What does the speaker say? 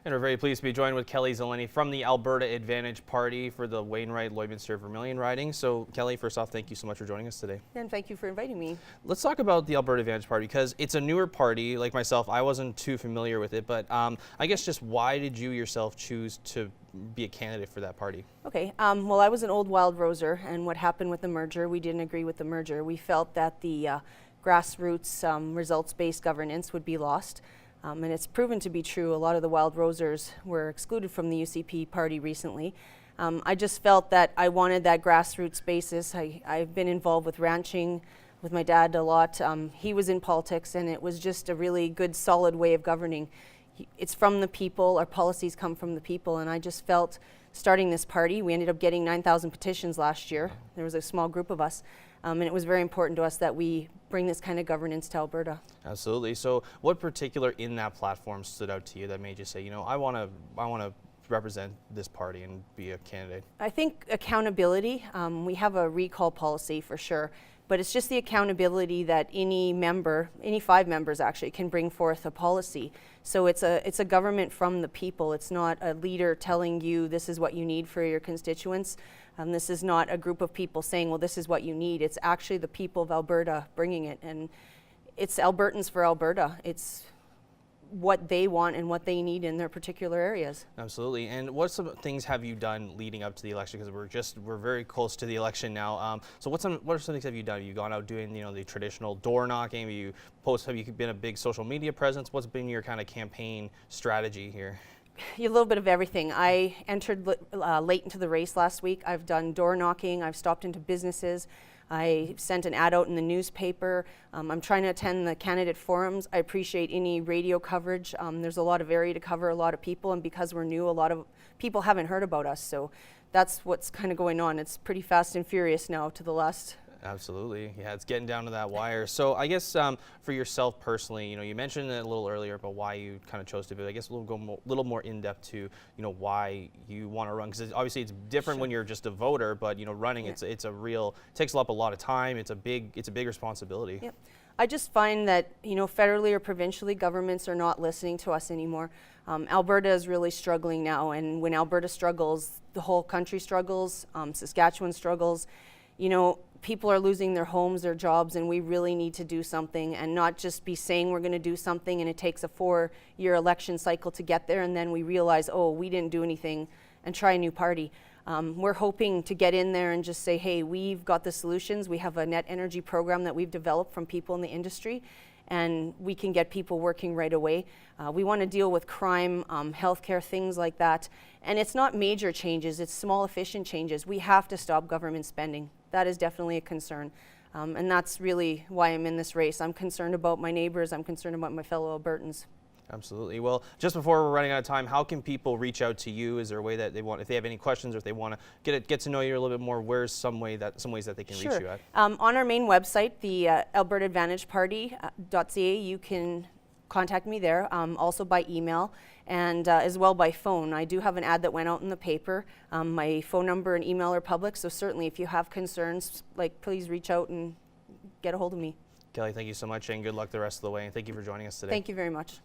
And we're very pleased to be joined with Kelly Zeleny from the Alberta Advantage Party for the Wainwright-Lloydminster-Vermilion riding. So Kelly, first off, thank you so much for joining us today. And thank you for inviting me. Let's talk about the Alberta Advantage Party because it's a newer party. Like myself, I wasn't too familiar with it, but I guess just why did you yourself choose to be a candidate for that party? Okay, well, I was an old Wild Roser, and what happened with the merger, we didn't agree with the merger. We felt that the grassroots results-based governance would be lost. And it's proven to be true. A lot of the Wild Rosers were excluded from the UCP party recently. I just felt that I wanted that grassroots basis. I've been involved with ranching with my dad a lot. He was in politics, and it was just a really good, solid way of governing. It's from the people, our policies come from the people, and I just felt starting this party, we ended up getting 9,000 petitions last year. There was a small group of us, and it was very important to us that we bring this kind of governance to Alberta. Absolutely. So what particular in that platform stood out to you that made you say, you know, I want to represent this party and be a candidate? I think accountability. We have a recall policy for sure, but it's just the accountability that any member, any 5 members actually, can bring forth a policy. So it's a government from the people. It's not a leader telling you this is what you need for your constituents. This is not a group of people saying, well, this is what you need. It's actually the people of Alberta bringing it, and it's Albertans for Alberta. It's what they want and what they need in their particular areas. Absolutely. And what some things have you done leading up to the election? Because we're very close to the election now. So what are some things have you done? Have you gone out doing the traditional door knocking? Have you been a big social media presence? What's been your kind of campaign strategy here? A little bit of everything. I entered late into the race last week. I've done door knocking. I've stopped into businesses. I sent an ad out in the newspaper. I'm trying to attend the candidate forums. I appreciate any radio coverage. There's a lot of area to cover, a lot of people, and because we're new, a lot of people haven't heard about us. So that's what's kind of going on. It's pretty fast and furious now to the last. Absolutely. Yeah, it's getting down to that wire. So I guess for yourself personally, you mentioned it a little earlier about why you kind of chose to be. I guess we'll go a little more in depth to why you want to run, because obviously it's different when you're just a voter, but running it takes up a lot of time. It's a big responsibility. Yep. I just find that federally or provincially governments are not listening to us anymore. Alberta is really struggling now, and when Alberta struggles, the whole country struggles. Saskatchewan struggles. People are losing their homes, their jobs, and we really need to do something and not just be saying we're going to do something and it takes a 4-year election cycle to get there and then we realize, oh, we didn't do anything and try a new party. We're hoping to get in there and just say, hey, we've got the solutions. We have a net energy program that we've developed from people in the industry, and we can get people working right away. We want to deal with crime, healthcare, things like that. And it's not major changes, it's small, efficient changes. We have to stop government spending. That is definitely a concern. And that's really why I'm in this race. I'm concerned about my neighbors, I'm concerned about my fellow Albertans. Absolutely. Well, just before we're running out of time, how can people reach out to you? Is there a way that if they have any questions or if they want to get to know you a little bit more, where's some ways that they can reach you at? On our main website, the Alberta Advantage Party.ca, you can contact me there, also by email and as well by phone. I do have an ad that went out in the paper. My phone number and email are public, so certainly if you have concerns, please reach out and get a hold of me. Kelly, thank you so much and good luck the rest of the way, and thank you for joining us today. Thank you very much.